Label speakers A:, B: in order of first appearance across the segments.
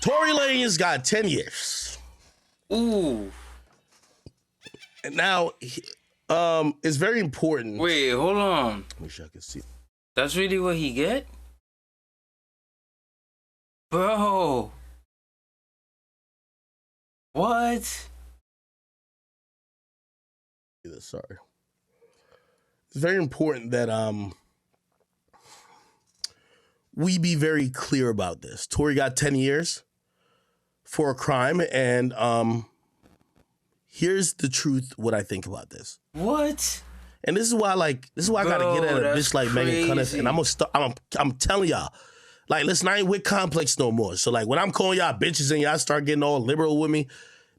A: Tory Lanez got 10 years.
B: Ooh.
A: And now, it's very important.
B: Wait, hold on.
A: Wish I could see.
B: That's really what he get? Bro. What?
A: Sorry. It's very important that we be very clear about this. Tory got 10 years for a crime, and here's the truth, what I think about this.
B: What?
A: And this is why I gotta get at a bitch like Megan Cunningham. And I'm telling y'all, like, listen, I ain't with Complex no more. So like when I'm calling y'all bitches and y'all start getting all liberal with me,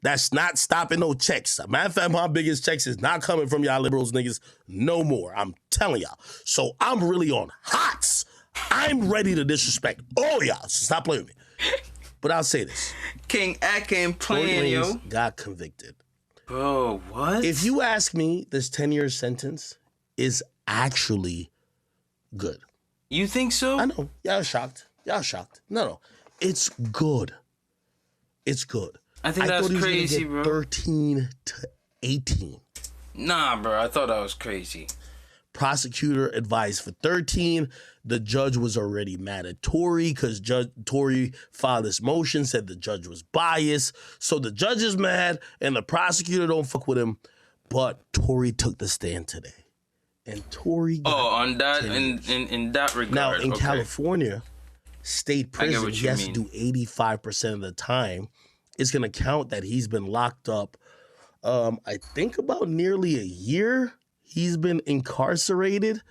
A: that's not stopping no checks. Matter of fact, my biggest checks is not coming from y'all liberals niggas no more. I'm telling y'all. So I'm really on hots. I'm ready to disrespect all y'all. So stop playing with me. But I'll say this.
B: King Ack ain't playing, yo.
A: Got convicted.
B: Bro, what?
A: If you ask me, this 10-year sentence is actually good.
B: You think so?
A: I know. Y'all shocked. No. It's good. It's good.
B: I think that's crazy,
A: bro. 13 to 18.
B: Nah, bro. I thought that was crazy.
A: Prosecutor advised for 13. The judge was already mad at Tory because Tory filed this motion, said the judge was biased. So the judge is mad and the prosecutor don't fuck with him. But Tory took the stand today. And Tory got
B: on that, in that regard.
A: Now, in California, state prison, he has to do 85% of the time. It's going to count that he's been locked up, I think about nearly a year. He's been incarcerated.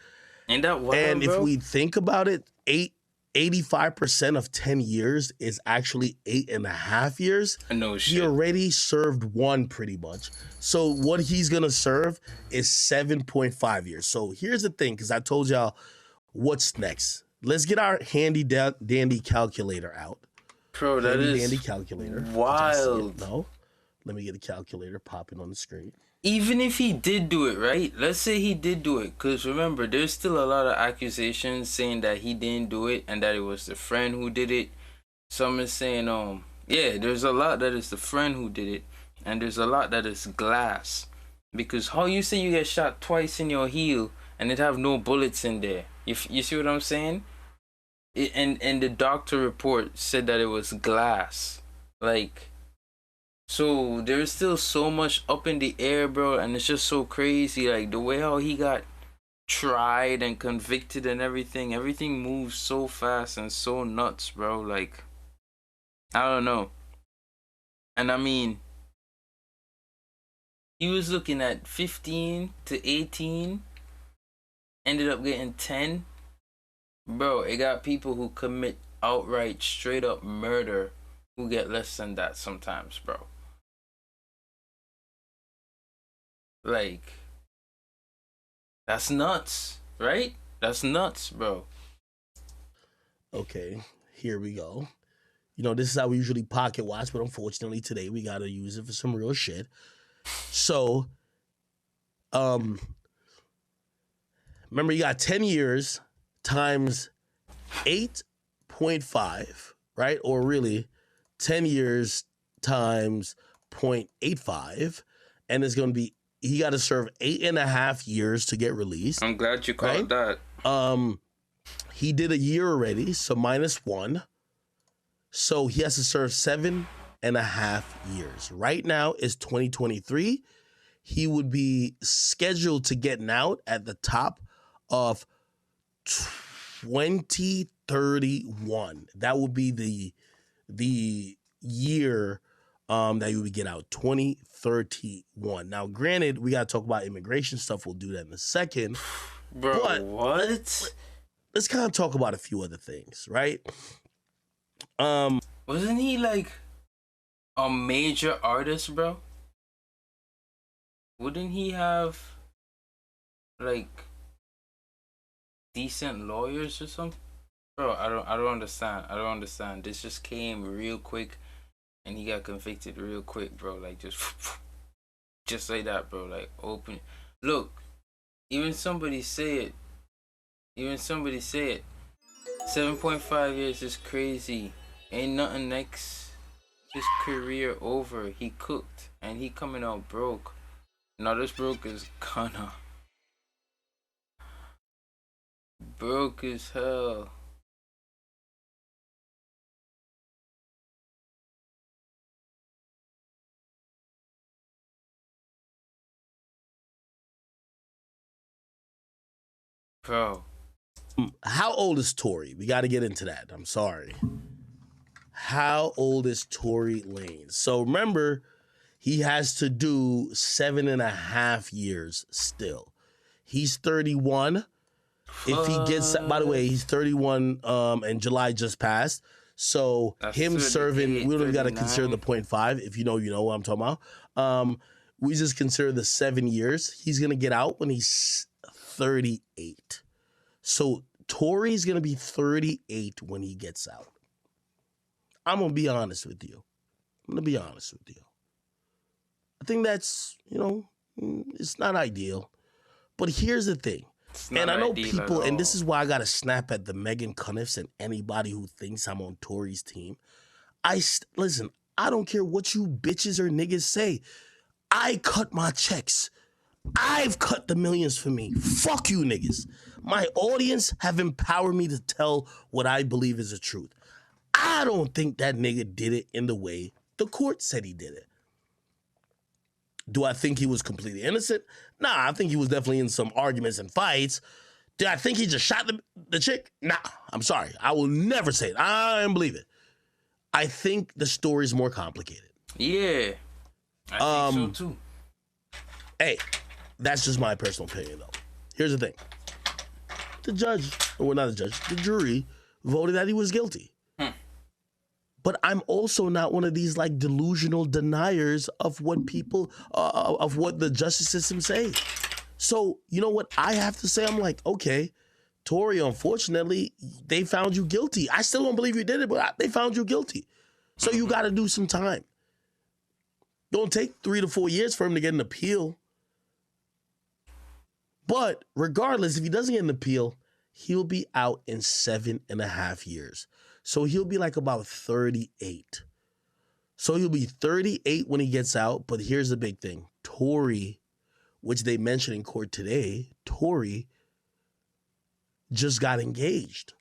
B: Ain't that wild,
A: and
B: bro?
A: If we think about it, 85% of 10 years is actually 8.5 years.
B: No shit.
A: He already served one pretty much. So what he's going to serve is 7.5 years. So here's the thing, because I told y'all what's next. Let's get our handy dandy calculator out.
B: Bro, that is
A: handy calculator.
B: wild.
A: No, let me get a calculator popping on the screen.
B: Even if he did do it, right? Let's say he did do it. Because remember, there's still a lot of accusations saying that he didn't do it and that it was the friend who did it. Some is saying, yeah, there's a lot that is the friend who did it. And there's a lot that is glass. Because how you say you get shot twice in your heel and it have no bullets in there? You see what I'm saying? And the doctor report said that it was glass. Like... So there's still so much up in the air, bro, and it's just so crazy. Like the way how he got tried and convicted and everything moves so fast and so nuts, bro. Like, I don't know. And I mean, he was looking at 15 to 18, ended up getting 10. Bro, it got people who commit outright straight up murder who get less than that sometimes, bro. Like, that's nuts, right? That's nuts, bro.
A: Okay, here we go. You know, this is how we usually pocket watch, but unfortunately today we gotta use it for some real shit. So, remember you got 10 years times 8.5, right? Or really 10 years times 0.85, and it's gonna be he got to serve 8.5 years to get released.
B: I'm glad you called that.
A: He did a year already, so -1. So he has to serve 7.5 years. Right now is 2023. He would be scheduled to get out at the top of 2031. That would be the year that you would get out, 2031. Now, granted, we got to talk about immigration stuff. We'll do that in a second.
B: Bro,
A: but
B: what?
A: Let's kind of talk about a few other things, right?
B: Wasn't he like a major artist, bro? Wouldn't he have like decent lawyers or something? Bro, I don't understand. This just came real quick. And he got convicted real quick, bro. Like, just like that, bro. Like, open. Look, even somebody say it. 7.5 years is crazy. Ain't nothing next. His career over. He cooked and he coming out broke. Now this broke is kinda broke as hell. Bro.
A: How old is Tory? We got to get into that. I'm sorry. How old is Tory Lanez? So remember, he has to do 7.5 years still. He's 31. If he gets, by the way, he's 31 and July just passed. So that's him serving, we don't got to consider the 0.5. If you know what I'm talking about. We just consider the 7 years. He's going to get out when he's 38. So Tory's going to be 38 when he gets out. I'm going to be honest with you. I think that's, it's not ideal. But here's the thing. And I know people, and this is why I got to snap at the Megan Cunniffs and anybody who thinks I'm on Tory's team. Listen, I don't care what you bitches or niggas say. I cut my checks. I've cut the millions for me. Fuck you niggas. My audience have empowered me to tell what I believe is the truth. I don't think that nigga did it in the way the court said he did it. Do I think he was completely innocent? Nah, I think he was definitely in some arguments and fights. Did I think he just shot the chick? Nah, I'm sorry. I will never say it. I don't believe it. I think the story's more complicated.
B: Yeah, I think so too.
A: Hey, that's just my personal opinion, though. Here's the thing. The jury voted that he was guilty. But I'm also not one of these like delusional deniers of what people, of what the justice system say. So, you know what I have to say? I'm like, okay, Tory, unfortunately, they found you guilty. I still don't believe you did it, but they found you guilty. So you got to do some time. Don't take 3 to 4 years for him to get an appeal. But regardless, if he doesn't get an appeal, he'll be out in 7.5 years. So he'll be like about 38. So he'll be 38 when he gets out. But here's the big thing. Tory, which they mentioned in court today, Tory just got engaged.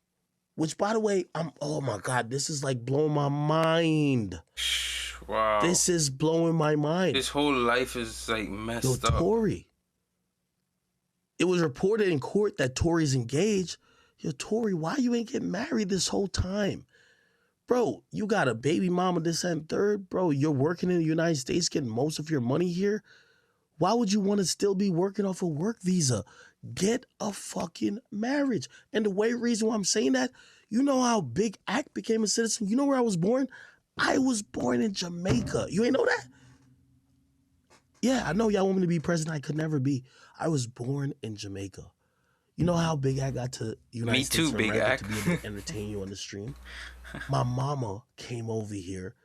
A: Which, by the way, oh my God, this is like blowing my mind.
B: Wow.
A: This is blowing my mind.
B: His whole life is like messed up.
A: Tory. It was reported in court that Tory's engaged. Yo, Tory, why you ain't getting married this whole time? Bro, you got a baby mama, this and third. Bro, you're working in the United States, getting most of your money here. Why would you want to still be working off a work visa? Get a fucking marriage. And the reason why I'm saying that, you know how Big Act became a citizen? You know where I was born? I was born in Jamaica. You ain't know that? Yeah, I know y'all want me to be president. I could never be. I was born in Jamaica. You know how Big Act got to United States of America to be able to entertain you on the stream? My mama came over here.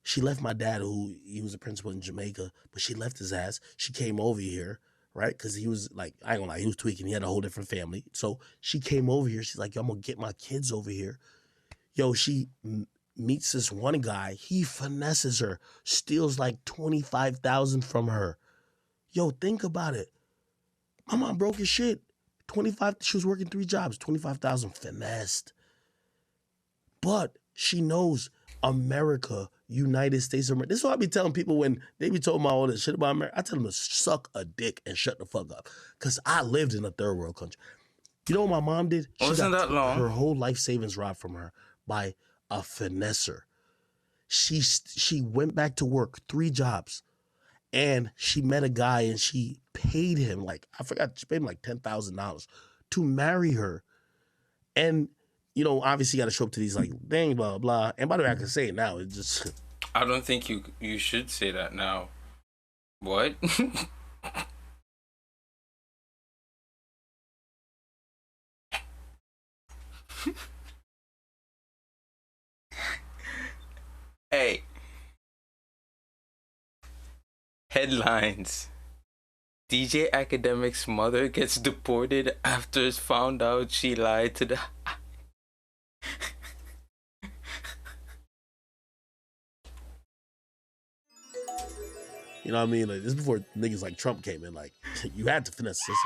A: She left my dad, who he was a principal in Jamaica, but she left his ass. She came over here, right? Because he was like, I ain't gonna lie, he was tweaking. He had a whole different family. So she came over here. She's like, yo, I'm gonna get my kids over here. Yo, she meets this one guy. He finesses her, steals like $25,000 from her. Yo, think about it. My mom broke as shit. 25. She was working 3 jobs. 25,000 finessed. But she knows America, United States of America. This is what I be telling people when they be talking about all this shit about America. I tell them to suck a dick and shut the fuck up. Because I lived in a third world country. You know what my mom did?
B: She got
A: her whole life savings robbed from her by a finesser. She went back to work 3 jobs. And she met a guy and she paid him she paid him like $10,000 to marry her. And, obviously you got to show up to these like, dang, blah, blah. And by the way, I can say it now. It just.
B: I don't think you should say that now. What? Hey. Headlines. DJ Akademiks' mother gets deported after it's found out she lied to the
A: You know what I mean? Like, this is before niggas like Trump came in. Like, you had to finesse this.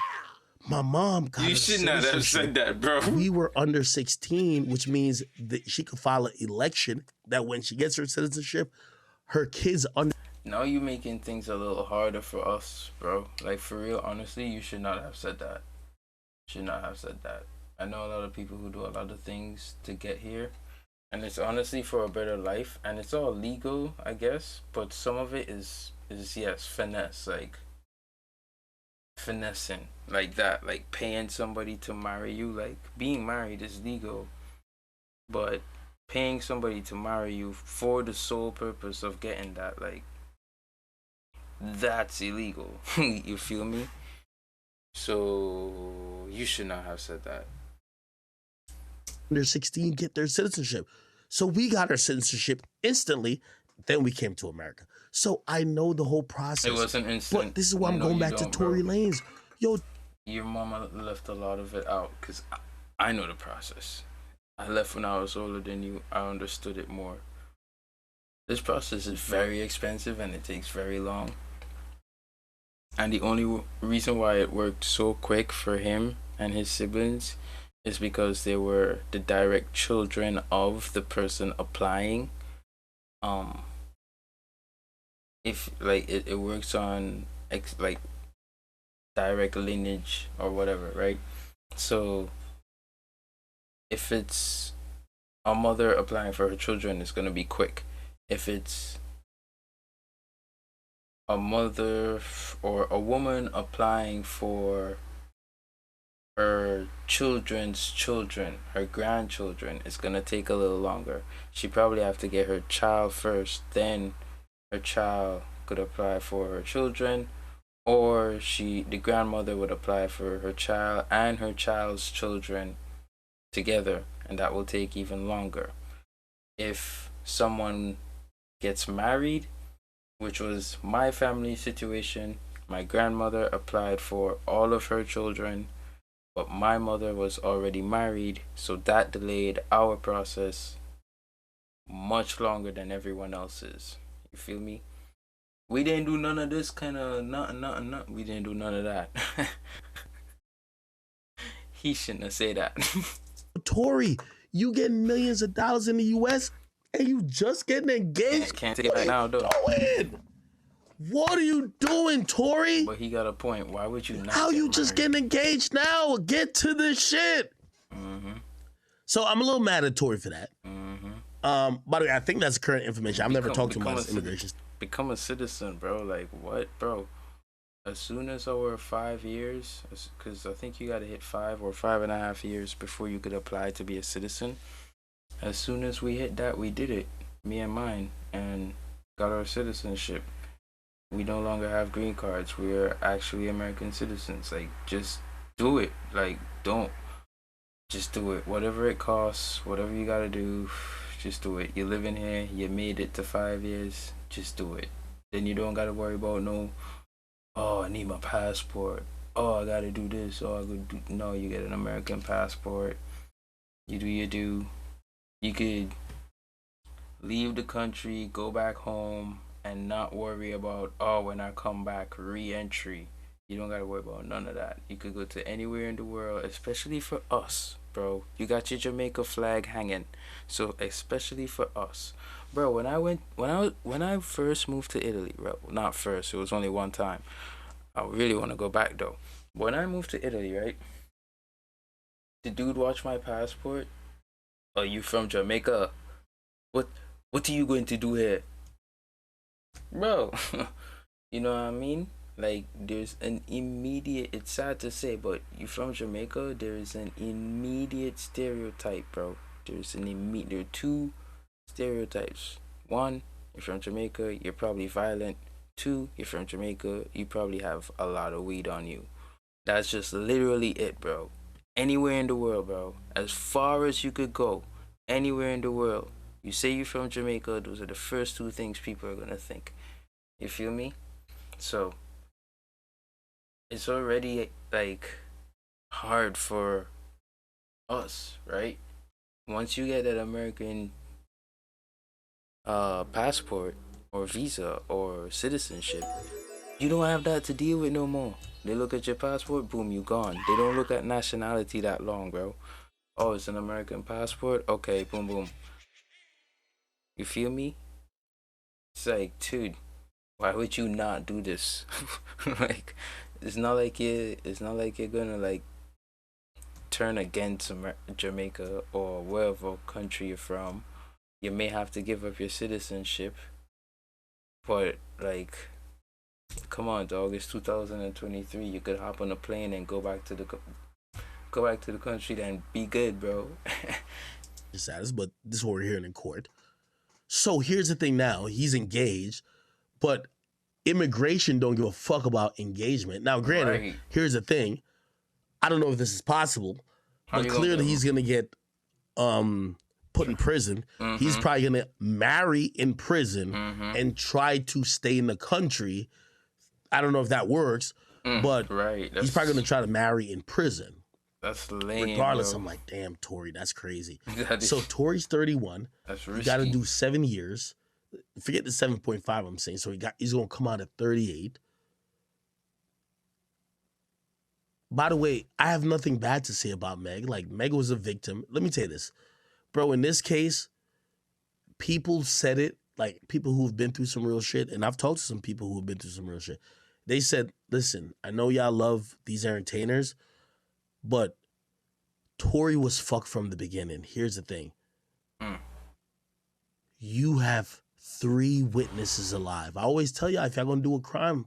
A: My mom got
B: You
A: her
B: should not have said that, bro.
A: We were under 16, which means that she could file an election that when she gets her citizenship, her kids under.
B: Now you making things a little harder for us, bro. Like, for real, honestly, you should not have said that. Should not have said that. I know a lot of people who do a lot of things to get here, and it's honestly for a better life, and it's all legal, I guess, but some of it is yes, finesse, like finessing, like that, like paying somebody to marry you. Like, being married is legal, but paying somebody to marry you for the sole purpose of getting that, like, that's illegal. You feel me? So you should not have said that.
A: Under 16 get their citizenship. So we got our citizenship instantly. Then we came to America. So I know the whole process.
B: It wasn't instant.
A: But this is why I'm going back to Tory Lanez. Yo,
B: your mama left a lot of it out because I know the process. I left when I was older than you. I understood it more. This process is very expensive and it takes very long. And the only reason why it worked so quick for him and his siblings is because they were the direct children of the person applying. If like it works on like direct lineage or whatever, right? So if it's a mother applying for her children, it's gonna be quick. If it's a mother or a woman applying for her children's children, her grandchildren, it's gonna take a little longer. She probably have to get her child first, then her child could apply for her children, or the grandmother would apply for her child and her child's children together, and that will take even longer. If someone gets married, which was my family situation, my grandmother applied for all of her children, but my mother was already married, so that delayed our process much longer than everyone else's. You feel me? We didn't do none of this kind of nothing. We didn't do none of that. He shouldn't have said that.
A: Tory, you get millions of dollars in the U.S. and you just getting engaged?
B: Can't take it back now, though.
A: What are you doing, Tory?
B: But he got a point. Why would you not?
A: How you just getting engaged now? Get to the shit. Mm-hmm. So I'm a little mad at Tory for that. Mm-hmm. By the way, I think that's current information. I've never talked to him about his immigration.
B: Become a citizen, bro. Like, what, bro? As soon as over 5 years, because I think you got to hit 5 or 5.5 years before you could apply to be a citizen. As soon as we hit that, we did it, me and mine, and got our citizenship. We no longer have green cards. We're actually American citizens. Like, just do it. Like, don't. Just do it. Whatever it costs, whatever you got to do, just do it. You're living here. You made it to 5 years. Just do it. Then you don't got to worry about oh, I need my passport. Oh, I got to do this. Oh, I could do. No, you get an American passport. You do your due. You could leave the country, go back home, and not worry about, oh, when I come back, re-entry. You don't got to worry about none of that. You could go to anywhere in the world, especially for us, bro. You got your Jamaica flag hanging. So especially for us. Bro, when I first moved to Italy, bro, not first, it was only one time. I really want to go back though. When I moved to Italy, right? The dude watched my passport. Are you from Jamaica? What are you going to do here? Bro, you know what I mean? Like, there's an immediate, it's sad to say, but you from Jamaica, there's an immediate stereotype, bro. There are two stereotypes. One, you're from Jamaica, you're probably violent. Two, you're from Jamaica, you probably have a lot of weed on you. That's just literally it, bro. Anywhere in the world, bro. As far as you could go, anywhere in the world. You say you're from Jamaica, those are the first two things people are gonna think. You feel me? So, it's already, like, hard for us, right? Once you get that American passport, or visa or citizenship. You don't have that to deal with no more. They look at your passport, boom, you gone. They don't look at nationality that long, bro. Oh, it's an American passport? Okay, boom, boom. You feel me? It's like, dude, why would you not do this? Like, it's not like you're gonna like turn against Jamaica or wherever country you're from. You may have to give up your citizenship, but like, come on, dog. It's 2023. You could hop on a plane and go back to the country, then be good, bro.
A: Status, but this is what we're hearing in court. So here's the thing now. He's engaged, but immigration don't give a fuck about engagement. Now, granted,
B: Right.
A: here's the thing. I don't know if this is possible, but clearly he's going to get put in prison.
B: Mm-hmm.
A: He's probably going to marry in prison
B: Mm-hmm.
A: and try to stay in the country. I don't know if that works, but
B: Right.
A: he's probably going to try to marry in prison.
B: That's lame.
A: Regardless,
B: bro.
A: I'm like, damn, Tory, that's crazy.
B: That is-
A: So Tory's 31.
B: that's
A: You
B: risky.
A: got to do 7 years. Forget the 7.5 I'm saying. So he's going to come out at 38. By the way, I have nothing bad to say about Meg. Like, Meg was a victim. Let me tell you this. Bro, in this case, people said it, like people who've been through some real shit, and I've talked to some people who have been through some real shit. They said, listen, I know y'all love these entertainers, but Tory was fucked from the beginning. Here's the thing. You have 3 witnesses alive. I always tell y'all, if y'all gonna do a crime,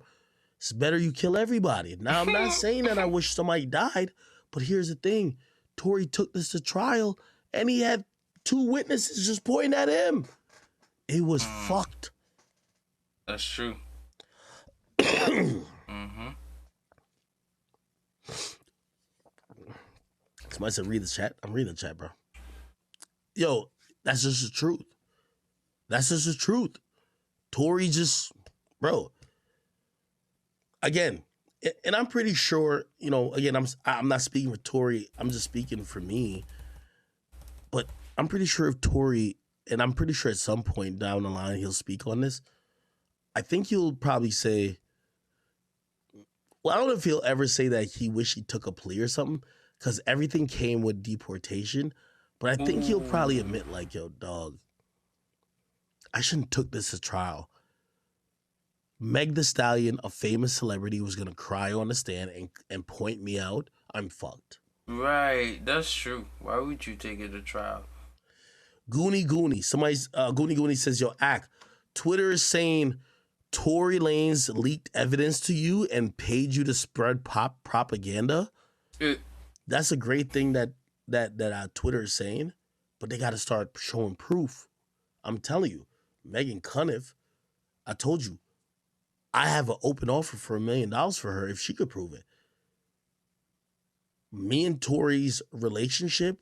A: it's better you kill everybody. Now, I'm not saying that I wish somebody died, but here's the thing. Tory took this to trial, and he had 2 witnesses just pointing at him. It was fucked.
B: That's true. Mm-hmm.
A: Somebody said, read the chat. I'm reading the chat, bro. Yo, that's just the truth. That's just the truth. Tory just, bro. Again, and I'm pretty sure, you know, again, I'm not speaking for Tory. I'm just speaking for me. But I'm pretty sure if Tory, and I'm pretty sure at some point down the line he'll speak on this, I think he'll probably say, well, I don't know if he'll ever say that he wish he took a plea or something, because everything came with deportation. But I think he'll probably admit, like, yo, dog, I shouldn't took this to trial. Meg Thee Stallion, a famous celebrity, was gonna cry on the stand and point me out. I'm fucked.
B: Right. That's true. Why would you take it to trial?
A: Goonie. Somebody's Goonie says, yo, Twitter is saying Tory Lanez leaked evidence to you and paid you to spread propaganda. That's a great thing that Twitter is saying, but they got to start showing proof. I'm telling you, Megan Cunniff, I told you, I have an open offer for $1 million for her if she could prove it. Me and Tory's relationship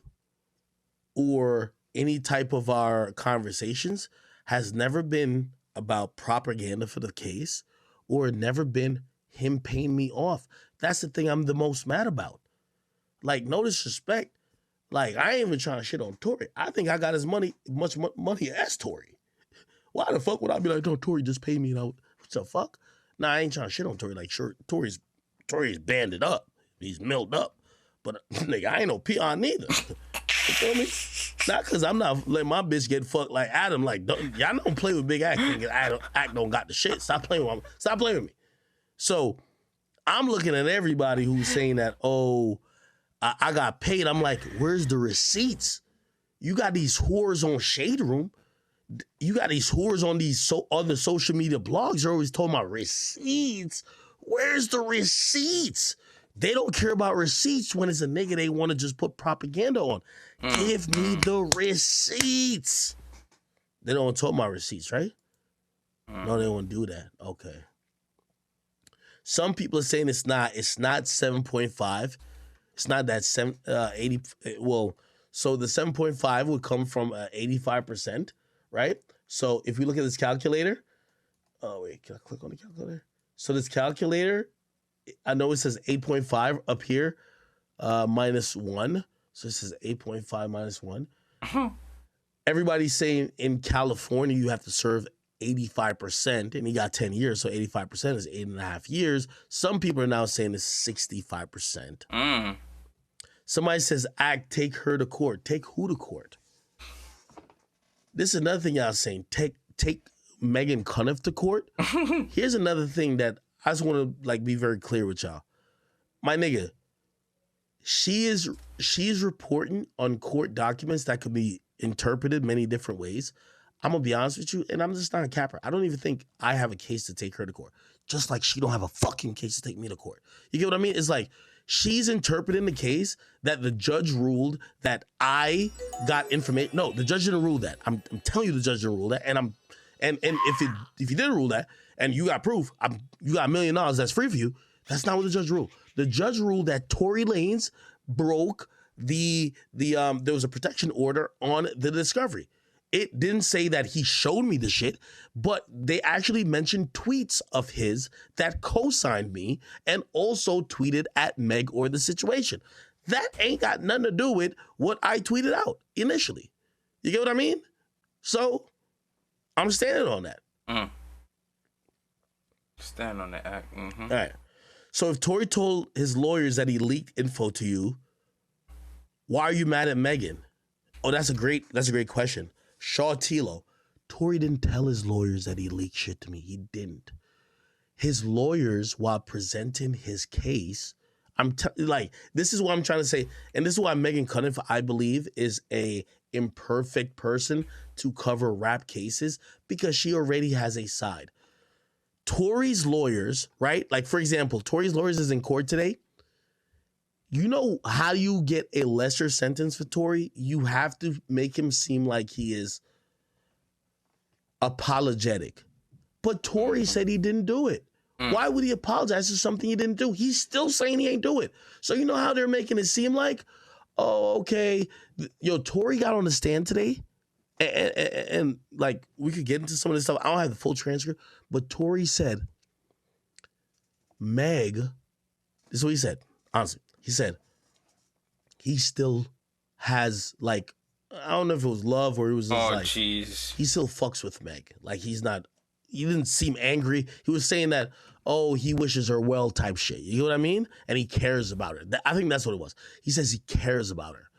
A: or any type of our conversations has never been about propaganda for the case or never been him paying me off. That's the thing I'm the most mad about. Like, no disrespect. Like, I ain't even trying to shit on Tory. I think I got as much money as Tory. Why the fuck would I be like, no, Tory just paid me? What the fuck? Nah, I ain't trying to shit on Tory. Like, sure, Tory's banded up. He's milled up. But, nigga, I ain't no peon neither. You feel me? Not because I'm not letting my bitch get fucked like Adam. Like, y'all don't play with Big Act. Act don't got the shit. Stop playing with me. So, I'm looking at everybody who's saying that, oh, I got paid. I'm like, where's the receipts? You got these whores on Shade Room. You got these whores on these other social media blogs. You're always talking about receipts. Where's the receipts? They don't care about receipts when it's a nigga they want to just put propaganda on. Give me the receipts. They don't talk about receipts, right? No, they don't do that. Okay. Some people are saying it's not 7.5. It's not that 80. Well, so the 7.5 would come from 85%, right? So if we look at this calculator, oh wait, can I click on the calculator? So this calculator, I know it says 8.5 up here, minus 1. So it says 8.5 minus 1. Everybody's saying in California you have to serve 85%, and he got 10 years, so 85% is 8.5 years. Some people are now saying it's 65%. Somebody says, take her to court. Take who to court? This is another thing y'all saying. Take Megan Cuniff to court. Here's another thing that I just want to be very clear with y'all. My nigga, she is reporting on court documents that could be interpreted many different ways. I'm going to be honest with you, and I'm just not a capper. I don't even think I have a case to take her to court. Just like she don't have a fucking case to take me to court. You get what I mean? It's like she's interpreting the case that the judge ruled that I got information. No, the judge didn't rule that. I'm telling you the judge didn't rule that. And if he didn't rule that and you got proof, you got $1 million that's free for you, that's not what the judge ruled. The judge ruled that Tory Lanez broke there was a protection order on the discovery. It didn't say that he showed me the shit, but they actually mentioned tweets of his that co-signed me and also tweeted at Meg or the situation. That ain't got nothing to do with what I tweeted out initially. You get what I mean? So I'm standing on that.
B: Stand on the act. Mm-hmm.
A: All right. So if Tory told his lawyers that he leaked info to you, why are you mad at Megan? Oh, that's a great question. Shaw Tilo, Tory didn't tell his lawyers that he leaked shit to me. He didn't. His lawyers, while presenting his case, this is what I'm trying to say, and this is why Megan Cuniff, I believe, is a imperfect person to cover rap cases, because she already has a side. Tory's lawyers, right? Like, for example, Tory's lawyers is in court today. You know how you get a lesser sentence for Tory? You have to make him seem like he is apologetic. But Tory said he didn't do it. Why would he apologize for something he didn't do? He's still saying he ain't do it. So you know how they're making it seem like, oh, okay, Tory got on the stand today, and like we could get into some of this stuff. I don't have the full transcript, but Tory said, Meg, this is what he said, honestly. He said he still has, like, I don't know if it was love or it was just he still fucks with Meg. Like, he didn't seem angry. He was saying that, oh, he wishes her well type shit. You know what I mean? And he cares about her. I think that's what it was. He says he cares about her.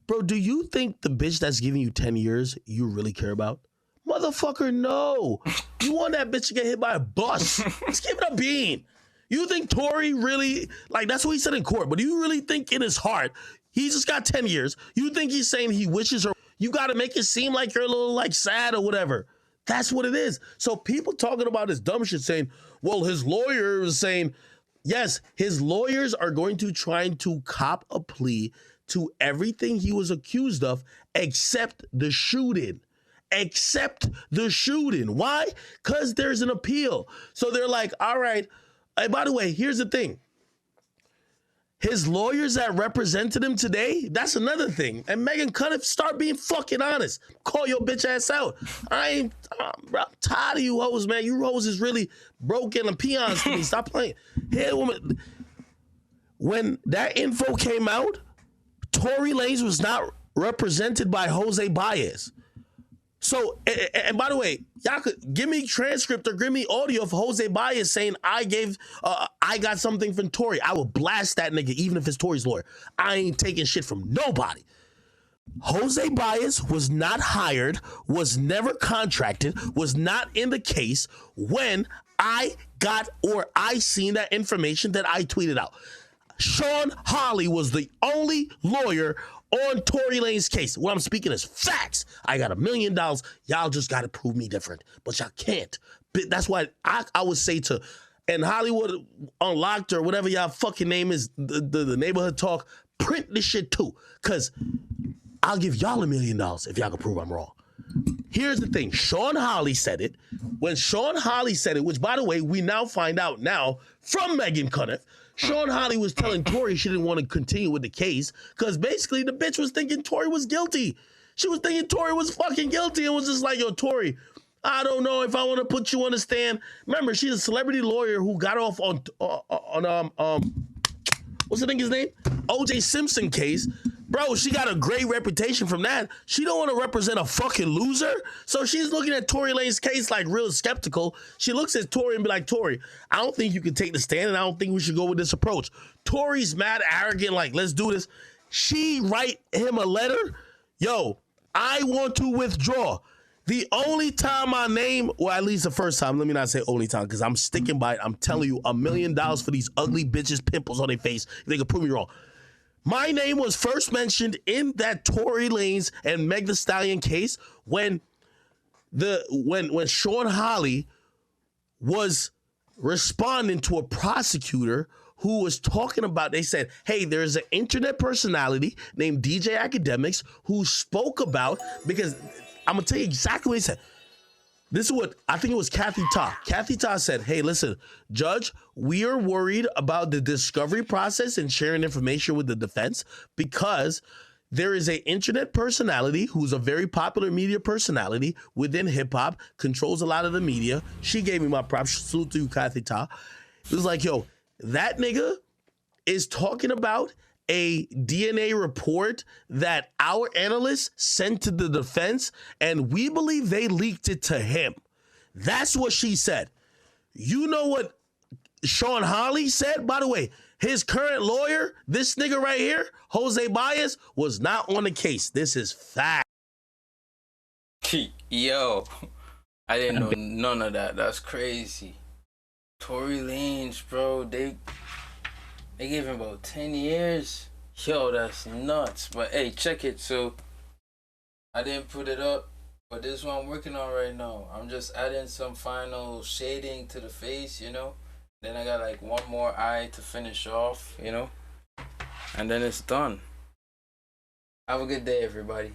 A: Bro, do you think the bitch that's giving you 10 years you really care about? Motherfucker, no. You want that bitch to get hit by a bus. Let's give it a bean. You think Tory really, like, that's what he said in court, but do you really think in his heart, he just got 10 years, you think he's saying he wishes her, you got to make it seem like you're a little, like, sad or whatever. That's what it is. So people talking about this dumb shit saying, well, his lawyer is saying, yes, his lawyers are going to try to cop a plea to everything he was accused of except the shooting. Except the shooting. Why? Because there's an appeal. So they're like, all right. Hey, by the way, here's the thing. His lawyers that represented him today, that's another thing. And Megan Cuniff, start being fucking honest. Call your bitch ass out. I'm tired of you hoes, man. You hoes is really broken and peons to me. Stop playing. Hey, woman, when that info came out, Tory Lanez was not represented by Jose Baez. So, and by the way, y'all could give me transcript or give me audio of Jose Baez saying I got something from Tory. I will blast that nigga even if it's Tory's lawyer. I ain't taking shit from nobody. Jose Baez was not hired, was never contracted, was not in the case when I got or I seen that information that I tweeted out. Sean Hawley was the only lawyer on Tory Lanez's case. What I'm speaking is facts. I got $1 million. Y'all just got to prove me different, but y'all can't. That's why I would say to, and Hollywood Unlocked or whatever y'all fucking name is, the neighborhood talk, print this shit too, because I'll give y'all $1 million if y'all can prove I'm wrong. Here's the thing. Sean Hawley said it. When Sean Hawley said it, which, by the way, we now find out now from Megan Cuniff, Sean Hawley was telling Tory she didn't want to continue with the case because basically the bitch was thinking Tory was guilty. She was thinking Tory was fucking guilty and was just like, yo, Tory, I don't know if I want to put you on the stand. Remember, she's a celebrity lawyer who got off on what's the nigga's name? O.J. Simpson case Bro, she got a great reputation from that. She don't want to represent a fucking loser. So she's looking at Tory Lanez's case like real skeptical. She looks at Tory and be like, Tory, I don't think you can take the stand and I don't think we should go with this approach. Tory's mad arrogant, like, let's do this. She write him a letter. Yo, I want to withdraw. The only time my name, or at least the first time, let me not say only time, because I'm sticking by it. I'm telling you, $1 million for these ugly bitches, pimples on their face. They can prove me wrong. My name was first mentioned in that Tory Lanez and Meg Thee Stallion case when Sean Holly was responding to a prosecutor who was talking about, they said, hey, there's an internet personality named DJ Akademiks who spoke about, because I'm going to tell you exactly what he said. This is what, I think it was Kathy Ta. Kathy Ta said, hey, listen, Judge, we are worried about the discovery process and sharing information with the defense because there is an internet personality who's a very popular media personality within hip hop, controls a lot of the media. She gave me my props. Salute to you, Kathy Ta. It was like, yo, that nigga is talking about a DNA report that our analysts sent to the defense, and we believe they leaked it to him. That's what she said. You know what Sean Holly said? By the way, his current lawyer, this nigga right here, Jose Baez, was not on the case. This is fact.
B: Yo, I didn't know none of that. That's crazy. Tory Lanez, bro, they gave him about 10 years. Yo, that's nuts. But hey, check it. So I didn't put it up, but this is what I'm working on right now. I'm just adding some final shading to the face, you know. Then I got like one more eye to finish off, you know. And then it's done. Have a good day, everybody.